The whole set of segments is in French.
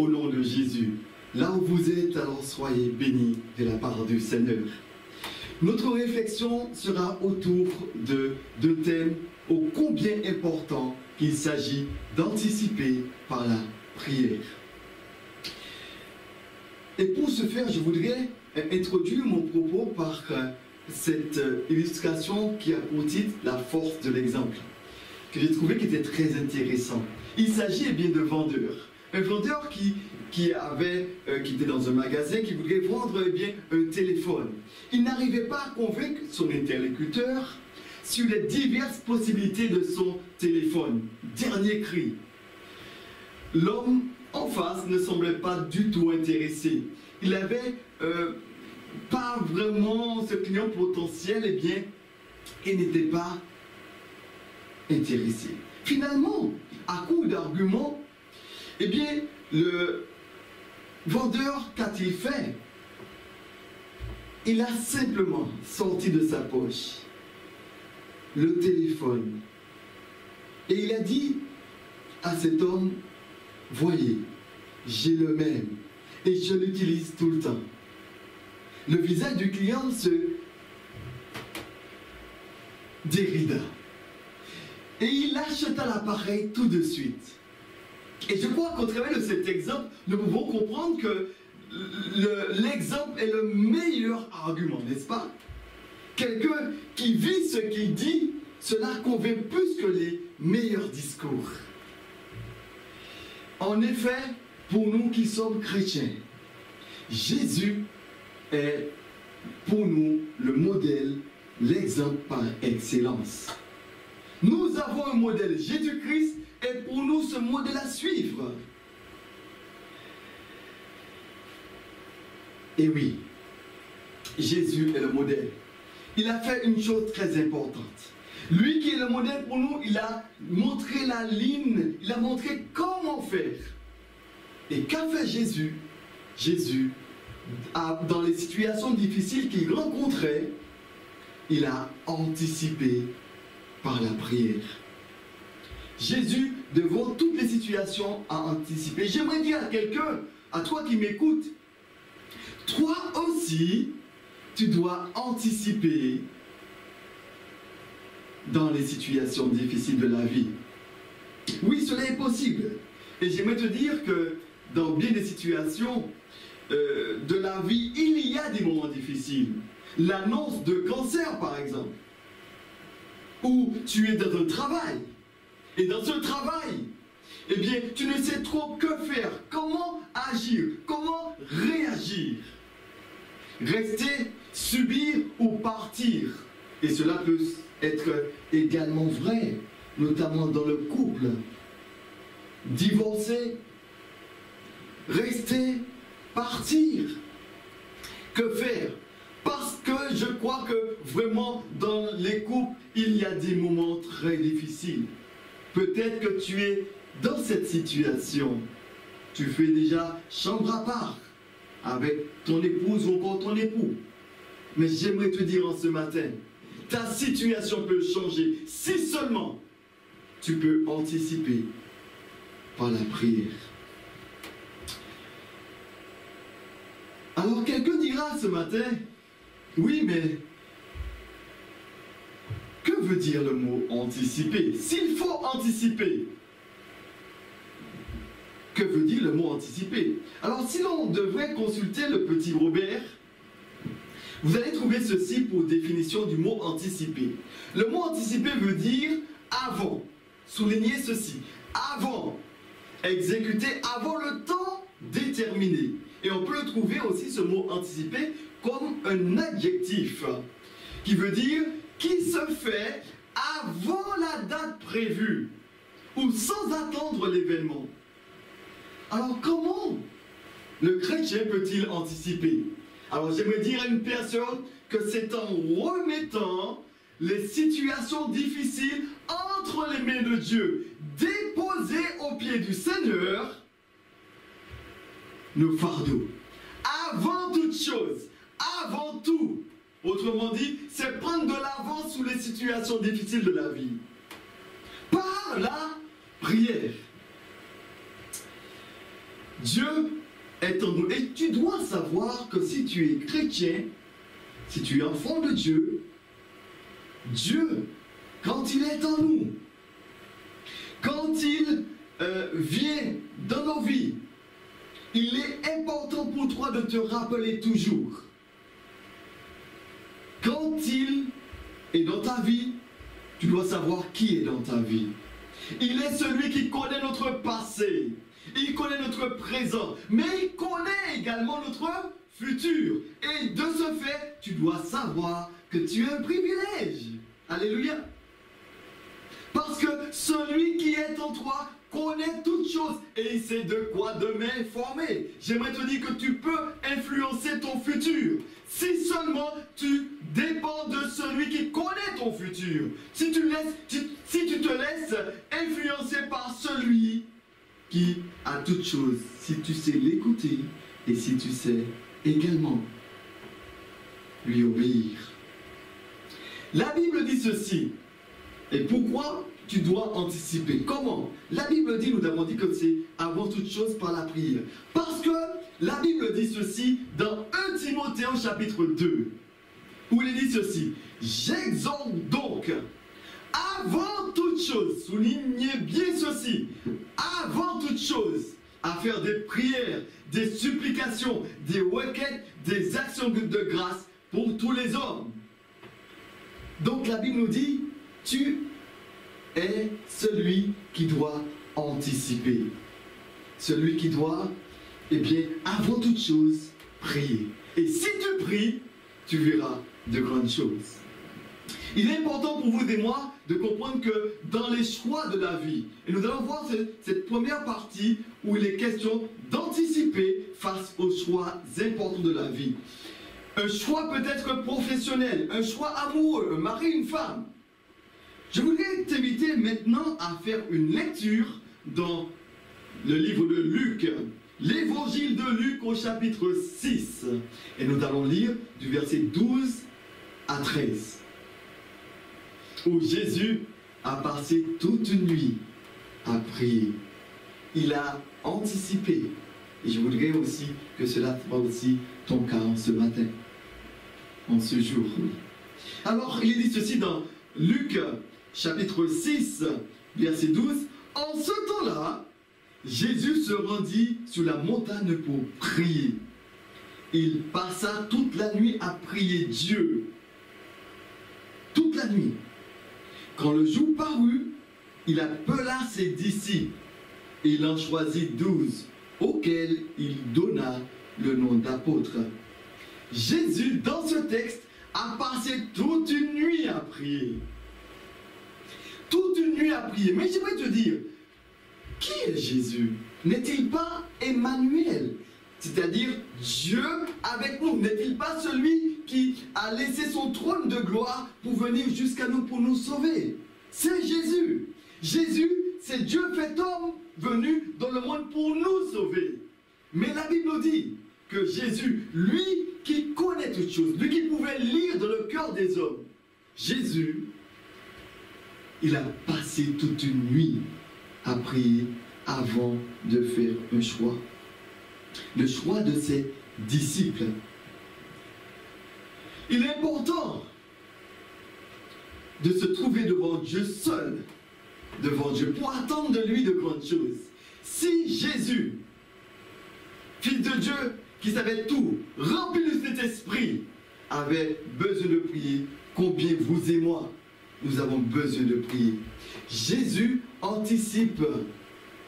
au nom de Jésus. Là où vous êtes, alors soyez bénis de la part du Seigneur. Notre réflexion sera autour de deux thèmes ô combien importants qu'il s'agit d'anticiper par la prière. Et pour ce faire, je voudrais introduire mon propos par cette illustration qui a pour titre « La force de l'exemple », que j'ai trouvé qui était très intéressant. Il s'agit bien de vendeurs. Un vendeur qui était dans un magasin, qui voulait vendre un téléphone. Il n'arrivait pas à convaincre son interlocuteur sur les diverses possibilités de son téléphone. Dernier cri. L'homme en face ne semblait pas du tout intéressé. Il n'avait pas vraiment ce client potentiel, il n'était pas intéressé. Finalement, à coup d'arguments, le vendeur, qu'a-t-il fait? Il a simplement sorti de sa poche le téléphone et il a dit à cet homme, voyez, j'ai le même et je l'utilise tout le temps. Le visage du client se dérida et il acheta l'appareil tout de suite. Et je crois qu'au travers de cet exemple, nous pouvons comprendre que l'exemple est le meilleur argument, n'est-ce pas? Quelqu'un qui vit ce qu'il dit, cela convainc plus que les meilleurs discours. En effet, pour nous qui sommes chrétiens, Jésus est pour nous le modèle, l'exemple par excellence. Nous avons un modèle, Jésus-Christ est pour nous ce modèle à suivre. Et oui, Jésus est le modèle. Il a fait une chose très importante. Lui qui est le modèle pour nous, il a montré la ligne, il a montré comment faire. Et qu'a fait Jésus? Jésus, dans les situations difficiles qu'il rencontrait, il a anticipé par la prière. Jésus, devant toutes les situations, a anticipé. J'aimerais dire à quelqu'un, à toi qui m'écoutes, toi aussi, tu dois anticiper dans les situations difficiles de la vie. Oui, cela est possible. Et j'aimerais te dire que dans bien des situations de la vie, il y a des moments difficiles. L'annonce de cancer, par exemple. Ou tu es dans un travail. Et dans ce travail, tu ne sais trop que faire, comment agir, comment réagir. Rester, subir ou partir. Et cela peut être également vrai, notamment dans le couple. Divorcer, rester, partir. Que faire? Parce que je crois que vraiment dans les couples, il y a des moments très difficiles. Peut-être que tu es dans cette situation. Tu fais déjà chambre à part avec ton épouse ou encore ton époux. Mais j'aimerais te dire en ce matin, ta situation peut changer si seulement tu peux anticiper par la prière. Alors quelqu'un dira ce matin, oui mais que veut dire le mot anticiper? S'il faut anticiper, que veut dire le mot anticiper? Alors si l'on devrait consulter le petit Robert, vous allez trouver ceci pour définition du mot anticiper. Le mot anticiper veut dire avant. Soulignez ceci. Avant. Exécuter avant le temps déterminé. Et on peut le trouver aussi, ce mot anticiper, comme un adjectif qui veut dire qui se fait avant la date prévue ou sans attendre l'événement. Alors comment le chrétien peut-il anticiper? Alors j'aimerais dire à une personne que c'est en remettant les situations difficiles entre les mains de Dieu, déposées aux pieds du Seigneur, nos fardeaux. Avant toute chose, avant tout, autrement dit, c'est prendre de l'avance sous les situations difficiles de la vie. Par la prière. Dieu est en nous. Et tu dois savoir que si tu es chrétien, si tu es enfant de Dieu, Dieu, quand il est en nous, quand il vient dans nos vies, il est important pour toi de te rappeler toujours. Quand il est dans ta vie, tu dois savoir qui est dans ta vie. Il est celui qui connaît notre passé, il connaît notre présent, mais il connaît également notre futur. Et de ce fait, tu dois savoir que tu as un privilège. Alléluia. Parce que celui qui est en toi connaît toutes choses et il sait de quoi demain est formé. J'aimerais te dire que tu peux influencer ton futur si seulement tu dépends de celui qui connaît ton futur. Si tu te laisses influencer par celui qui a toutes choses, si tu sais l'écouter et si tu sais également lui obéir. La Bible dit ceci. Et pourquoi tu dois anticiper? Comment? La Bible dit, nous avons dit que c'est avant toute chose par la prière. Parce que la Bible dit ceci dans 1 Timothée chapitre 2, où il dit ceci. J'exhorte donc, avant toute chose, soulignez bien ceci, avant toute chose, à faire des prières, des supplications, des requêtes, des actions de grâce pour tous les hommes. Donc la Bible nous dit, tu es celui qui doit anticiper. Celui qui doit, eh bien, avant toute chose, prier. Et si tu pries, tu verras de grandes choses. Il est important pour vous et moi de comprendre que dans les choix de la vie, et nous allons voir cette première partie où il est question d'anticiper face aux choix importants de la vie. Un choix peut être professionnel, un choix amoureux, un mari, une femme. Je voudrais t'inviter maintenant à faire une lecture dans le livre de Luc, l'évangile de Luc au chapitre 6. Et nous allons lire du verset 12 à 13. Où Jésus a passé toute une nuit à prier. Il a anticipé. Et je voudrais aussi que cela soit aussi ton cas en ce matin, en ce jour. Alors, il dit ceci dans Luc, chapitre 6, verset 12. En ce temps-là, Jésus se rendit sur la montagne pour prier. Il passa toute la nuit à prier Dieu. Toute la nuit. Quand le jour parut, il appela ses disciples. Il en choisit 12, auxquels il donna le nom d'apôtres. Jésus, dans ce texte, a passé toute une nuit à prier. Toute une nuit à prier. Mais j'aimerais te dire, qui est Jésus? N'est-il pas Emmanuel? C'est-à-dire Dieu avec nous. N'est-il pas celui qui a laissé son trône de gloire pour venir jusqu'à nous pour nous sauver? C'est Jésus. Jésus, c'est Dieu fait homme venu dans le monde pour nous sauver. Mais la Bible dit que Jésus, lui qui connaît toutes choses, lui qui pouvait lire dans le cœur des hommes, Jésus, il a passé toute une nuit à prier avant de faire un choix. Le choix de ses disciples. Il est important de se trouver devant Dieu seul, devant Dieu, pour attendre de lui de grandes choses. Si Jésus, Fils de Dieu, qui savait tout, rempli de cet esprit, avait besoin de prier, combien vous et moi, nous avons besoin de prier. Jésus anticipe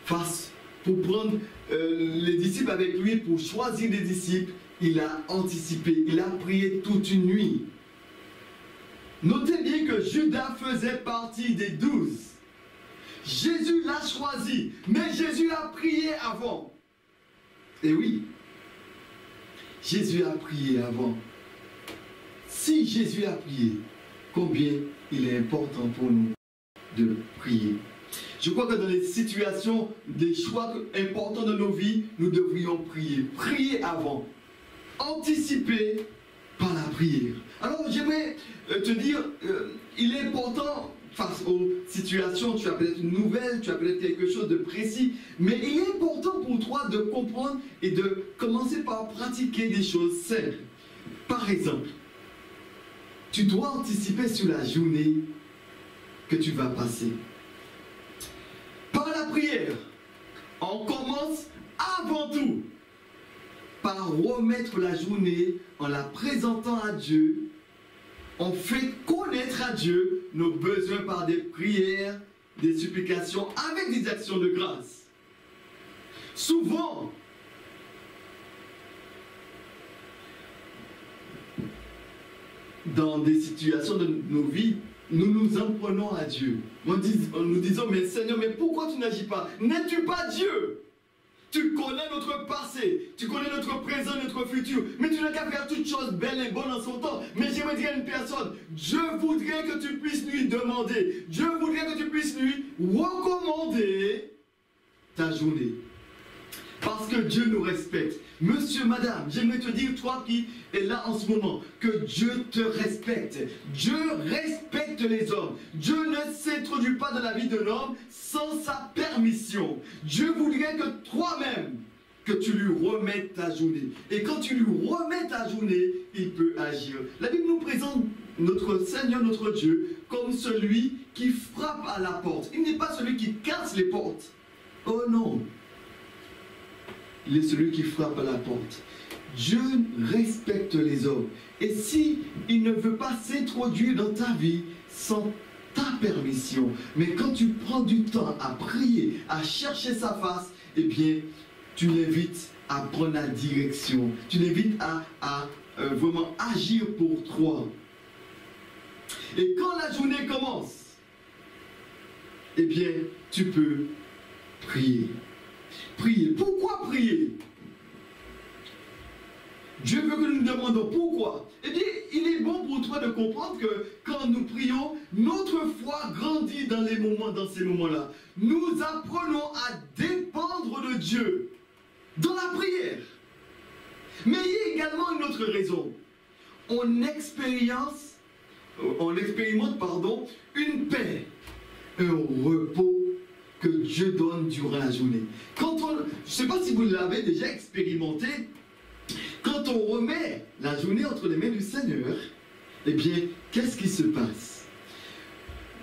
face pour prendre les disciples avec lui, pour choisir des disciples. Il a anticipé, il a prié toute une nuit. Notez bien que Judas faisait partie des 12. Jésus l'a choisi, mais Jésus a prié avant. Et oui, Jésus a prié avant. Si Jésus a prié, combien il est important pour nous de prier. Je crois que dans les situations, des choix importants de nos vies, nous devrions prier. Prier avant. Anticiper par la prière. Alors j'aimerais te dire, il est important, face aux situations, tu as peut-être une nouvelle, tu as peut-être quelque chose de précis, mais il est important pour toi de comprendre et de commencer par pratiquer des choses simples. Par exemple, tu dois anticiper sur la journée que tu vas passer. Par la prière, on commence avant tout par remettre la journée en la présentant à Dieu. On fait connaître à Dieu nos besoins par des prières, des supplications, avec des actions de grâce. Souvent, dans des situations de nos vies, nous nous en prenons à Dieu. En nous disant, mais Seigneur, mais pourquoi tu n'agis pas? N'es-tu pas Dieu? Tu connais notre passé, tu connais notre présent, notre futur, mais tu n'as qu'à faire toutes choses belles et bonnes en son temps. Mais j'aimerais dire à une personne, Dieu voudrait que tu puisses lui demander, Dieu voudrait que tu puisses lui recommander ta journée. Parce que Dieu nous respecte. Monsieur, madame, j'aimerais te dire, toi qui es là en ce moment, que Dieu te respecte. Dieu respecte les hommes. Dieu ne s'introduit pas dans la vie de l'homme sans sa permission. Dieu voudrait que toi-même, que tu lui remettes ta journée. Et quand tu lui remets ta journée, il peut agir. La Bible nous présente notre Seigneur, notre Dieu, comme celui qui frappe à la porte. Il n'est pas celui qui casse les portes. Oh non! Il est celui qui frappe à la porte. Dieu respecte les hommes. Et si il ne veut pas s'introduire dans ta vie sans ta permission, mais quand tu prends du temps à prier, à chercher sa face, eh bien, tu l'invites à prendre la direction. Tu l'invites à vraiment agir pour toi. Et quand la journée commence, eh bien, tu peux prier. Prier. Pourquoi prier? Dieu veut que nous nous demandons pourquoi. Eh bien, il est bon pour toi de comprendre que quand nous prions, notre foi grandit dans ces moments-là. Nous apprenons à dépendre de Dieu dans la prière. Mais il y a également une autre raison. On expérimente, une paix, un repos que Dieu donne durant la journée. Je ne sais pas si vous l'avez déjà expérimenté, quand on remet la journée entre les mains du Seigneur, eh bien, qu'est-ce qui se passe?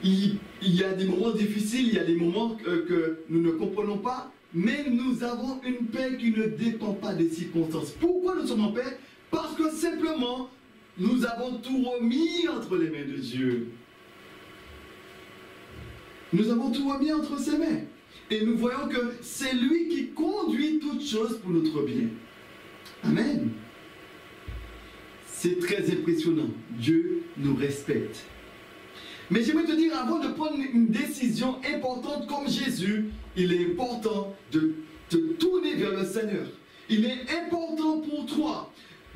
Il y a des moments difficiles, il y a des moments que nous ne comprenons pas, mais nous avons une paix qui ne dépend pas des circonstances. Pourquoi nous sommes en paix? Parce que simplement, nous avons tout remis entre les mains de Dieu. Nous avons tout remis entre ses mains. Et nous voyons que c'est lui qui conduit toutes choses pour notre bien. Amen. C'est très impressionnant. Dieu nous respecte. Mais j'aimerais te dire, avant de prendre une décision importante comme Jésus, il est important de te tourner vers le Seigneur. Il est important pour toi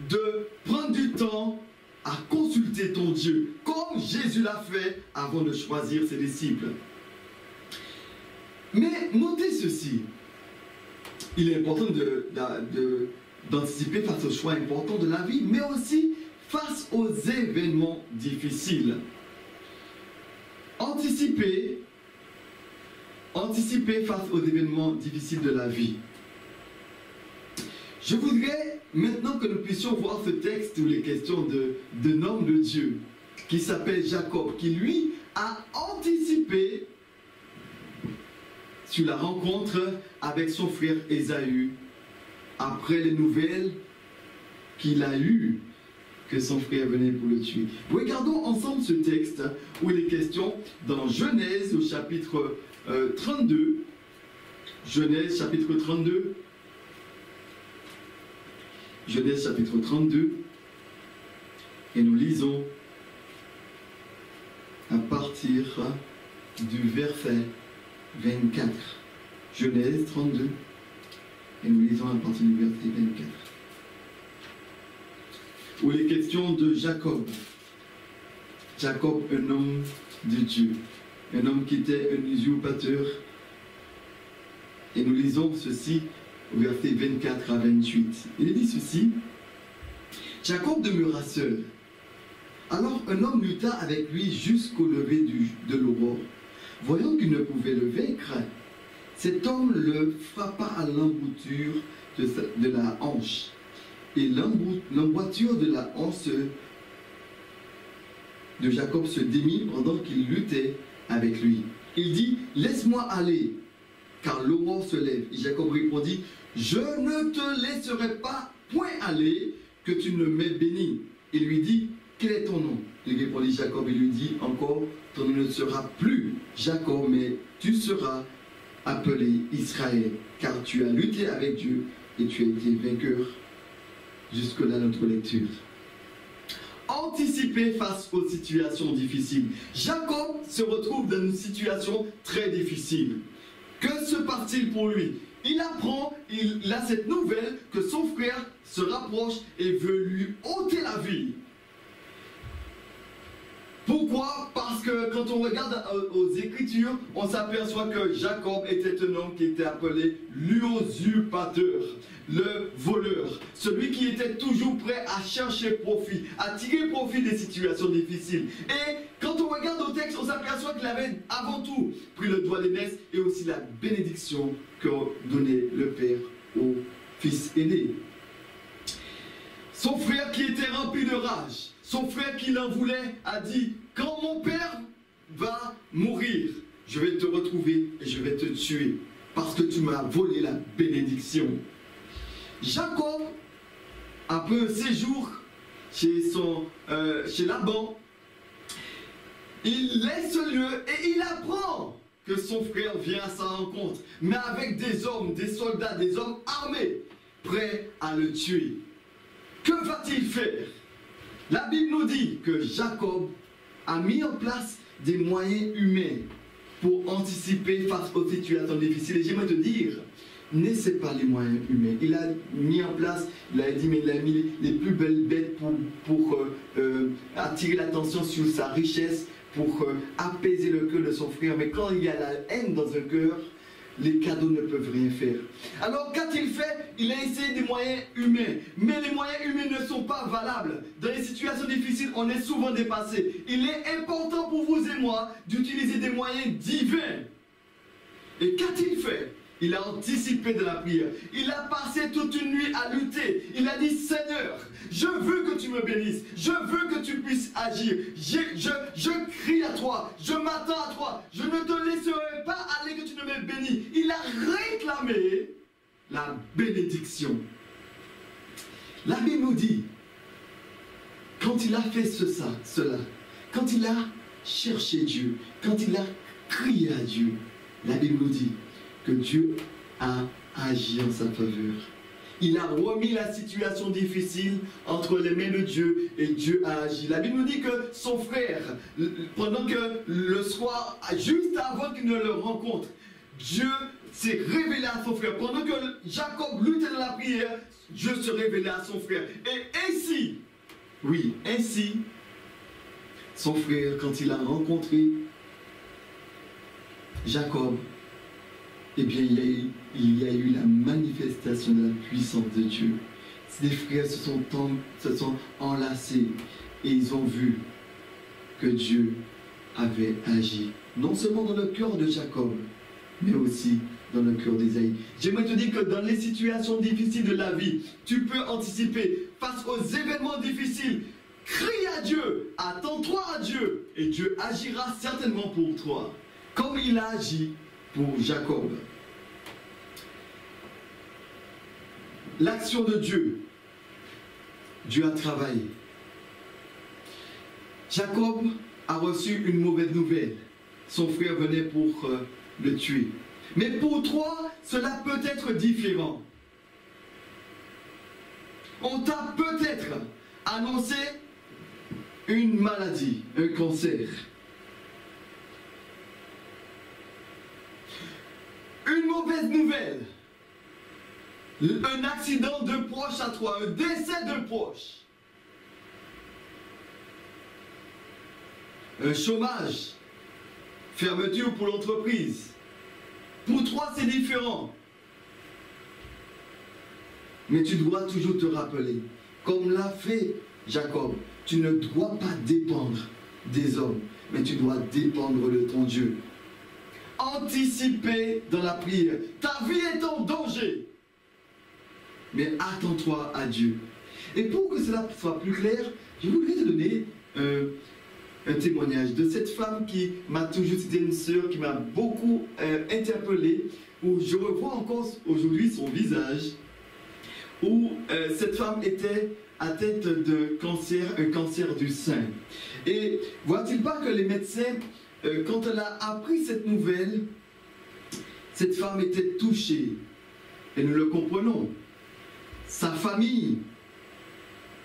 de prendre du temps à consulter ton Dieu, comme Jésus l'a fait avant de choisir ses disciples. Mais notez ceci, il est important d'anticiper face aux choix importants de la vie, mais aussi face aux événements difficiles. Anticiper face aux événements difficiles de la vie. Je voudrais maintenant que nous puissions voir ce texte où il est question d'un homme de Dieu qui s'appelle Jacob, qui lui a anticipé sur la rencontre avec son frère Ésaü, après les nouvelles qu'il a eues que son frère venait pour le tuer. Regardons ensemble ce texte où il est question dans Genèse au chapitre 32. Genèse chapitre 32. Genèse chapitre 32. Et nous lisons à partir du verset 24. Genèse 32. Et nous lisons à partir du verset 24. Où il est question de Jacob. Jacob, un homme de Dieu. Un homme qui était un usurpateur. Et nous lisons ceci au verset 24 à 28. Il dit ceci. Jacob demeura seul. Alors un homme lutta avec lui jusqu'au lever de l'aurore. Voyant qu'il ne pouvait le vaincre, cet homme le frappa à l'embouture de la hanche. Et l'emboîture de la hanche de Jacob se démit pendant qu'il luttait avec lui. Il dit, laisse-moi aller, car l'aurore se lève. Et Jacob répondit, je ne te laisserai pas point aller, que tu ne m'aies béni. Il lui dit, quel est ton nom? Il répondit Jacob et lui dit encore, ton nom ne sera plus Jacob, mais tu seras appelé Israël, car tu as lutté avec Dieu et tu as été vainqueur. Jusque-là notre lecture. Anticiper face aux situations difficiles. Jacob se retrouve dans une situation très difficile. Que se passe-t-il pour lui? Il apprend, il a cette nouvelle que son frère se rapproche et veut lui ôter la vie. Pourquoi? Parce que quand on regarde aux Écritures, on s'aperçoit que Jacob était un homme qui était appelé l'usurpateur, le voleur, celui qui était toujours prêt à chercher profit, à tirer profit des situations difficiles. Et quand on regarde au texte, on s'aperçoit qu'il avait avant tout pris le doigt d'aînesse et aussi la bénédiction que donnait le père au fils aîné. Son frère qui était rempli de rage, son frère qui l'en voulait, a dit, quand mon père va mourir, je vais te retrouver et je vais te tuer parce que tu m'as volé la bénédiction. Jacob, après un séjour chez Laban, il laisse le lieu et il apprend que son frère vient à sa rencontre, mais avec des hommes, des soldats, des hommes armés, prêts à le tuer. Que va-t-il faire? La Bible nous dit que Jacob a mis en place des moyens humains pour anticiper face aux situations difficiles. Et j'aimerais te dire, n'essaie pas les moyens humains. Il a mis en place, il a dit, mais il a mis les plus belles bêtes pour attirer l'attention sur sa richesse, pour apaiser le cœur de son frère. Mais quand il y a la haine dans un cœur, les cadeaux ne peuvent rien faire. Alors qu'a-t-il fait? Il a essayé des moyens humains. Mais les moyens humains ne sont pas valables. Dans les situations difficiles, on est souvent dépassé. Il est important pour vous et moi d'utiliser des moyens divins. Et qu'a-t-il fait? Il a anticipé de la prière. Il a passé toute une nuit à lutter. Il a dit, Seigneur, je veux que tu me bénisses. Je veux que tu puisses agir. Je crie à toi. Je m'attends à toi. Je ne te laisserai pas aller que tu ne m'aies béni. Il a réclamé la bénédiction. La Bible nous dit, quand il a fait cela, quand il a cherché Dieu, quand il a crié à Dieu, la Bible nous dit que Dieu a agi en sa faveur. Il a remis la situation difficile entre les mains de Dieu et Dieu a agi. La Bible nous dit que son frère, pendant que le soir, juste avant qu'il ne le rencontre, Dieu s'est révélé à son frère. Pendant que Jacob luttait dans la prière, Dieu se révélait à son frère. Et ainsi, oui, ainsi, son frère, quand il a rencontré Jacob, eh bien, il y a eu la manifestation de la puissance de Dieu. Les frères se sont enlacés et ils ont vu que Dieu avait agi, non seulement dans le cœur de Jacob, mais aussi dans le cœur d'Ésaïe. J'aimerais te dire que dans les situations difficiles de la vie, tu peux anticiper face aux événements difficiles. Crie à Dieu, attends-toi à Dieu, et Dieu agira certainement pour toi, comme il a agi pour Jacob. L'action de Dieu. Dieu a travaillé. Jacob a reçu une mauvaise nouvelle. Son frère venait pour le tuer. Mais pour toi, cela peut être différent. On t'a peut-être annoncé une maladie, un cancer. Une mauvaise nouvelle. Un accident de proche à toi, un décès de proche. Un chômage. Fermeture pour l'entreprise. Pour toi, c'est différent. Mais tu dois toujours te rappeler, comme l'a fait Jacob, tu ne dois pas dépendre des hommes, mais tu dois dépendre de ton Dieu. Anticiper dans la prière. Ta vie est en danger, mais attends-toi à Dieu. Et pour que cela soit plus clair, je voudrais te donner un témoignage de cette femme qui m'a toujours, c'était une sœur qui m'a beaucoup interpellé, où je revois encore aujourd'hui son visage, où cette femme était atteinte de cancer, un cancer du sein. Et voit-il pas que les médecins, quand elle a appris cette nouvelle, cette femme était touchée. Et nous le comprenons. Sa famille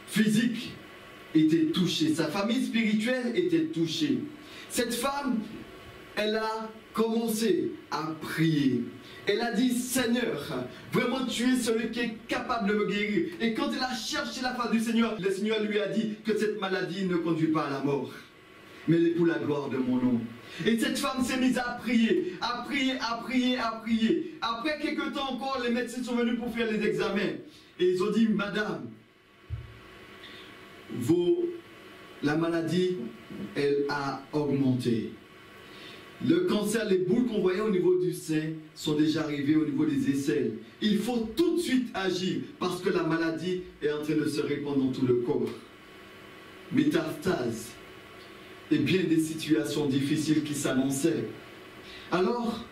physique était touchée. Sa famille spirituelle était touchée. Cette femme, elle a commencé à prier. Elle a dit, Seigneur, vraiment tu es celui qui est capable de me guérir. Et quand elle a cherché la face du Seigneur, le Seigneur lui a dit que cette maladie ne conduit pas à la mort, mais elle est pour la gloire de mon nom. Et cette femme s'est mise à prier, à prier, à prier, à prier. Après quelques temps encore, les médecins sont venus pour faire les examens. Et ils ont dit, Madame, la maladie, elle a augmenté. Le cancer, les boules qu'on voyait au niveau du sein sont déjà arrivées au niveau des aisselles. Il faut tout de suite agir parce que la maladie est en train de se répandre dans tout le corps. Métastase et bien des situations difficiles qui s'annonçaient. Alors,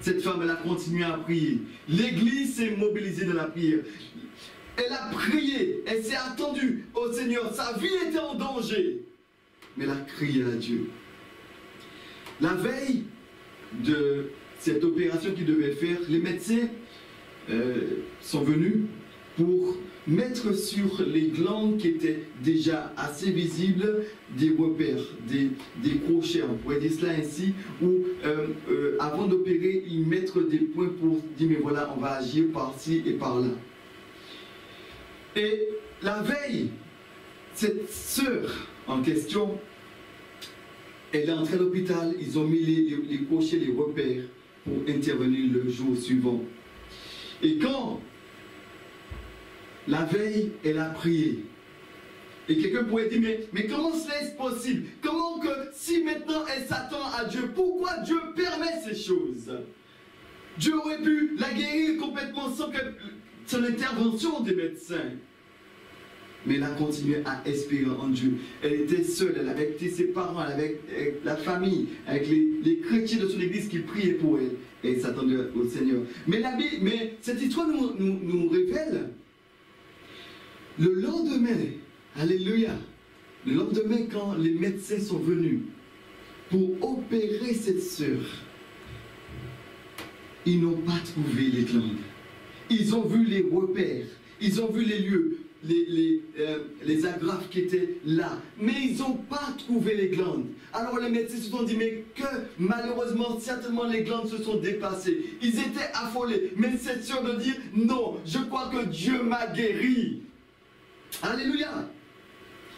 cette femme, elle a continué à prier. L'église s'est mobilisée dans la prière. Elle a prié, elle s'est attendue au Seigneur. Sa vie était en danger, mais elle a crié à Dieu. La veille de cette opération qu'il devait faire, les médecins sont venus pour mettre sur les glandes qui étaient déjà assez visibles des repères, des crochets, on pourrait dire cela ainsi, où avant d'opérer, ils mettent des points pour dire, mais voilà, on va agir par-ci et par-là. Et la veille, cette sœur en question, elle est entrée à l'hôpital, ils ont mis les crochets, les repères pour intervenir le jour suivant. Et quand la veille, elle a prié, et quelqu'un pourrait dire, mais comment cela est possible? Comment que, si maintenant elle s'attend à Dieu, pourquoi Dieu permet ces choses? Dieu aurait pu la guérir complètement sans l'intervention des médecins. Mais elle a continué à espérer en Dieu. Elle était seule, elle avait été ses parents, elle avait la famille, avec les chrétiens de son église qui priaient pour elle. Et elle s'attendait au Seigneur. Mais cette histoire nous révèle le lendemain, alléluia, le lendemain quand les médecins sont venus pour opérer cette sœur, ils n'ont pas trouvé les glandes. Ils ont vu les repères, ils ont vu les lieux, les agrafes qui étaient là, mais ils n'ont pas trouvé les glandes. Alors les médecins se sont dit, mais que malheureusement, certainement les glandes se sont dépassées. Ils étaient affolés, mais c'est sûr de dire, non, je crois que Dieu m'a guéri. Alléluia.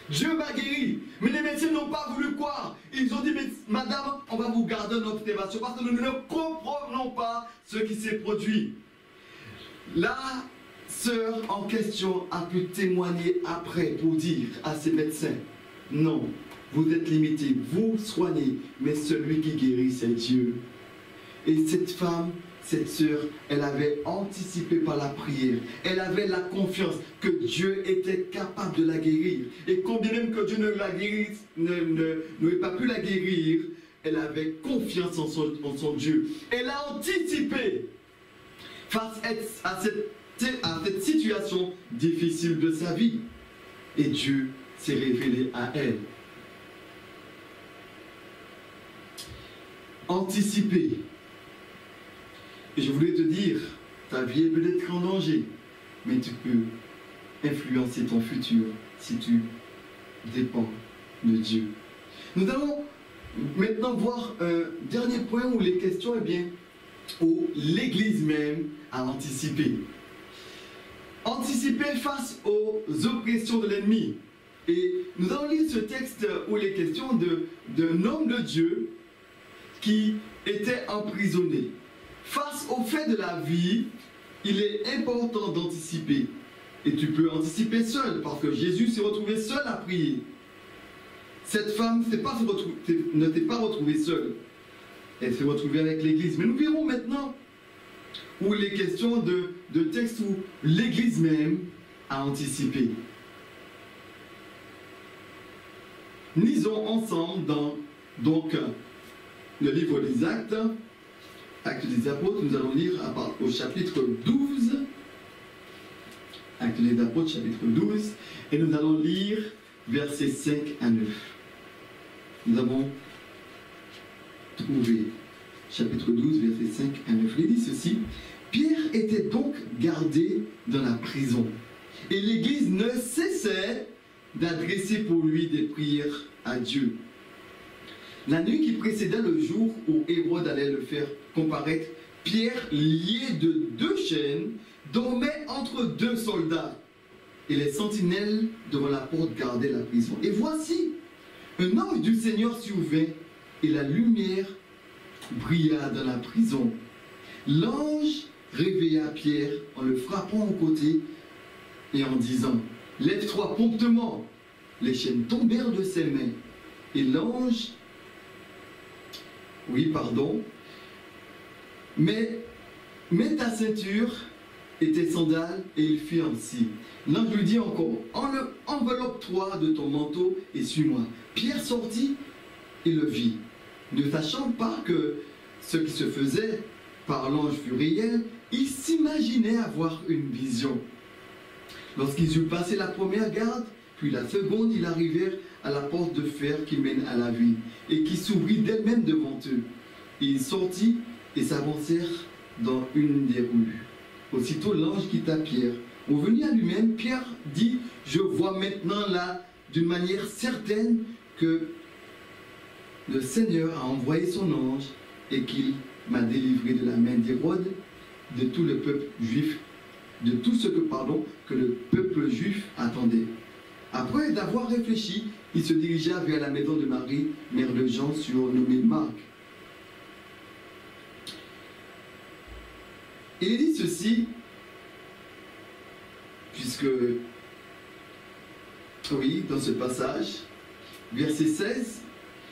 Dieu m'a guéri. Mais les médecins n'ont pas voulu croire. Ils ont dit, mais madame, on va vous garder en observation parce que nous ne comprenons pas ce qui s'est produit. La sœur en question a pu témoigner après pour dire à ses médecins, non, vous êtes limités, vous soignez, mais celui qui guérit, c'est Dieu. Et cette femme, cette sœur, elle avait anticipé par la prière. Elle avait la confiance que Dieu était capable de la guérir. Et combien même que Dieu ne la guérisse, n'aurait pas pu la guérir, elle avait confiance en son Dieu. Elle a anticipé face à cette situation difficile de sa vie. Et Dieu s'est révélé à elle. Anticiper. Et je voulais te dire, ta vie est peut-être en danger, mais tu peux influencer ton futur si tu dépends de Dieu. Nous allons maintenant voir un dernier point où les questions, eh bien, où l'Église même a anticipé. Anticiper face aux oppressions de l'ennemi. Et nous allons lire ce texte où il est question d'un homme de Dieu qui était emprisonné. Face au fait de la vie, il est important d'anticiper. Et tu peux anticiper seul, parce que Jésus s'est retrouvé seul à prier. cette femme ne s'est pas retrouvée seule. Elle s'est retrouvée avec l'Église. Mais nous verrons maintenant où il est question de textes où l'Église même a anticipé. Lisons ensemble dans le livre des Actes, Actes des Apôtres, nous allons lire au chapitre 12. Actes des Apôtres, chapitre 12, et nous allons lire versets 5 à 9. Nous avons trouvé chapitre 12, versets 5 à 9. Il dit ceci: Pierre était donc gardé dans la prison, et l'Église ne cessait d'adresser pour lui des prières à Dieu. La nuit qui précédait le jour où Hérode allait le faire comparaître, Pierre, lié de 2 chaînes, dormait entre 2 soldats, et les sentinelles devant la porte gardaient la prison. Et voici, un ange du Seigneur survint, et la lumière brilla dans la prison. L'ange réveilla Pierre en le frappant au côté et en disant: Lève-toi promptement. Les chaînes tombèrent de ses mains, et l'ange, mets ta ceinture et tes sandales, et il fit ainsi. L'ange lui dit encore: enveloppe-toi de ton manteau et suis-moi. Pierre sortit et le vit. Ne sachant pas que ce qui se faisait par l'ange fut réel, il s'imaginait avoir une vision. Lorsqu'ils eurent passé la première garde, puis la seconde, ils arrivèrent à la porte de fer qui mène à la ville, et qui s'ouvrit d'elle-même devant eux. Et ils sortirent et s'avancèrent dans une des rues. Aussitôt l'ange quitta Pierre. Revenu à lui-même, Pierre dit: Je vois maintenant là, d'une manière certaine, que le Seigneur a envoyé son ange et qu'il m'a délivré de la main d'Hérode, de tout le peuple juif, de tout ce que le peuple juif attendait. Après d'avoir réfléchi, il se dirigea vers la maison de Marie, mère de Jean, surnommée Marc. Il dit ceci, puisque, dans ce passage, verset 16,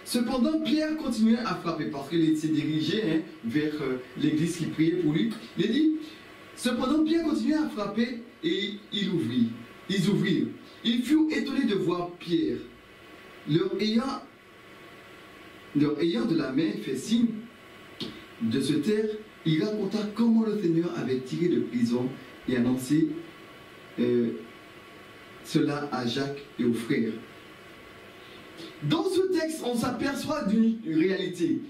cependant Pierre continuait à frapper, parce qu'il s'est dirigé vers l'église qui priait pour lui. Il dit, cependant Pierre continuait à frapper, et ils ouvrirent. Ils furent étonnés de voir Pierre. Leur ayant de la main fait signe de se taire, il raconta comment le Seigneur avait tiré de prison et annoncé cela à Jacques et aux frères. Dans ce texte, on s'aperçoit d'une réalité.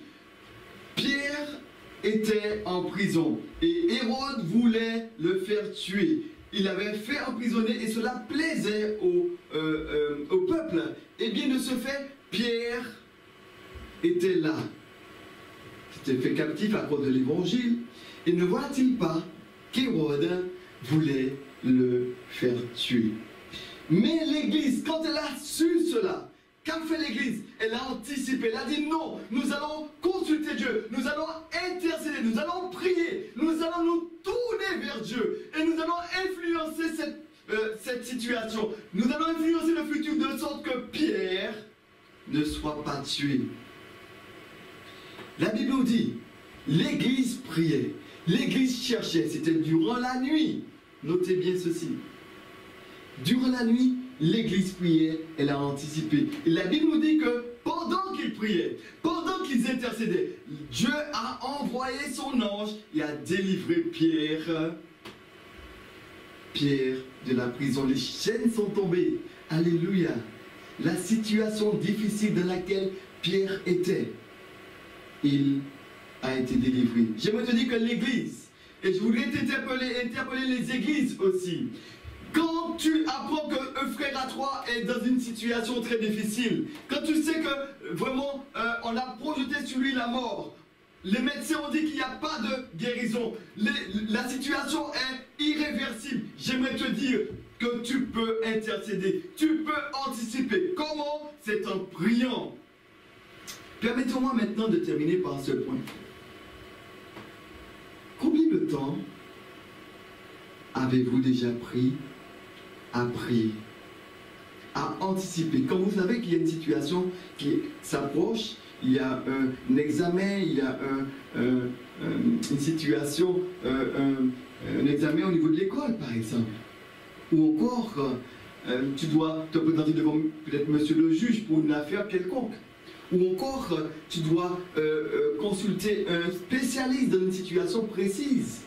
Pierre était en prison et Hérode voulait le faire tuer. Il avait fait emprisonner et cela plaisait au peuple. Et bien de ce fait, Pierre était là. Il était fait captif à cause de l'évangile. Et ne voit-il pas qu'Hérode voulait le faire tuer? Mais l'Église, quand elle a su cela, qu'a fait l'Église? Elle a anticipé, elle a dit non, nous allons consulter Dieu, nous allons intercéder, nous allons prier, nous allons nous tourner vers Dieu et nous allons influencer cette situation. Nous allons influencer le futur de sorte que Pierre ne soit pas tué. La Bible nous dit, l'Église priait, l'Église cherchait, c'était durant la nuit. Notez bien ceci. Durant la nuit, l'Église priait, elle a anticipé. Et la Bible nous dit que pendant qu'ils priaient, pendant qu'ils intercédaient, Dieu a envoyé son ange et a délivré Pierre de la prison. Les chaînes sont tombées. Alléluia. La situation difficile dans laquelle Pierre était, il a été délivré. J'aimerais te dire que l'Église, et je voudrais interpeller les églises aussi. Quand tu apprends qu'un frère à toi est dans une situation très difficile, quand tu sais que vraiment on a projeté sur lui la mort, les médecins ont dit qu'il n'y a pas de guérison, la situation est irréversible, j'aimerais te dire que tu peux intercéder, tu peux anticiper. Comment? C'est en priant. Permettez-moi maintenant de terminer par ce point. Combien de temps avez-vous déjà pris à prier? à anticiper. Quand vous savez qu'il y a une situation qui s'approche, il y a un examen, il y a une situation, un examen au niveau de l'école, par exemple. Ou encore, tu dois te présenter devant peut-être monsieur le juge pour une affaire quelconque. Ou encore, tu dois consulter un spécialiste dans une situation précise.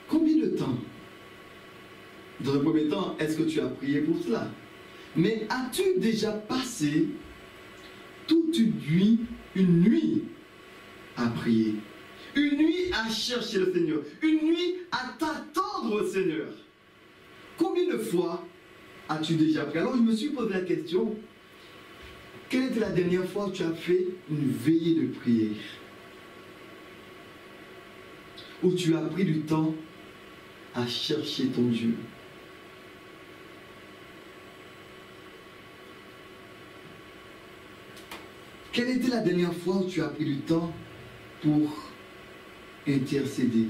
Combien de temps? Dans un premier temps, est-ce que tu as prié pour cela? Mais as-tu déjà passé toute une nuit à prier? Une nuit à chercher le Seigneur? Une nuit à t'attendre au Seigneur? Combien de fois as-tu déjà prié? Alors je me suis posé la question, quelle était la dernière fois que tu as fait une veillée de prière? Où tu as pris du temps à chercher ton Dieu? Quelle était la dernière fois où tu as pris du temps pour intercéder,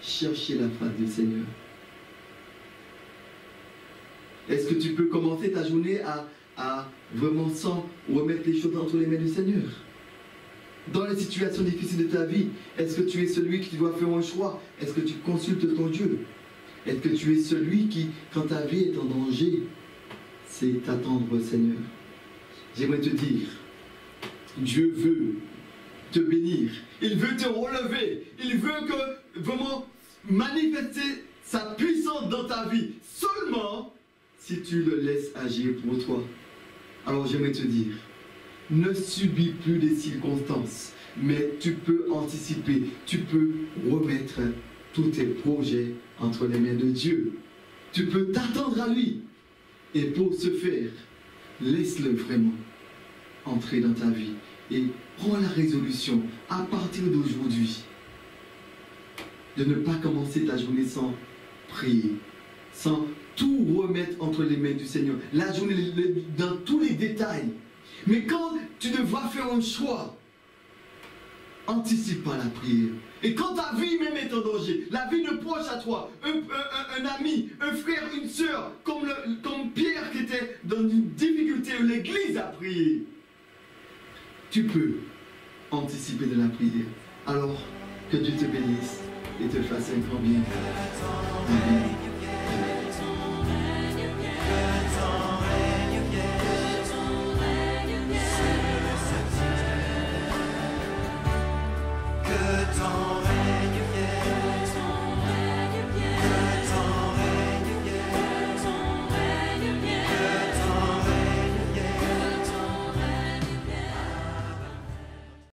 chercher la face du Seigneur? Est-ce que tu peux commencer ta journée à vraiment sans remettre les choses entre les mains du Seigneur? Dans les situations difficiles de ta vie, est-ce que tu es celui qui doit faire un choix? Est-ce que tu consultes ton Dieu? Est-ce que tu es celui qui, quand ta vie est en danger, c'est t'attendre au Seigneur? J'aimerais te dire, Dieu veut te bénir, il veut te relever, il veut que vraiment manifester sa puissance dans ta vie, seulement si tu le laisses agir pour toi. Alors j'aimerais te dire, ne subis plus les circonstances, mais tu peux anticiper, tu peux remettre tous tes projets entre les mains de Dieu. Tu peux t'attendre à lui. Et pour ce faire, laisse-le vraiment entrer dans ta vie et prends la résolution à partir d'aujourd'hui de ne pas commencer ta journée sans prier, sans tout remettre entre les mains du Seigneur. La journée dans tous les détails. Mais quand tu devras faire un choix, anticipe pas la prière. Et quand ta vie même est en danger, la vie de proche à toi, un ami, un frère, une sœur, comme Pierre qui était dans une difficulté où l'église a prié, tu peux anticiper de la prière. Alors que Dieu te bénisse et te fasse un grand bien. Amen.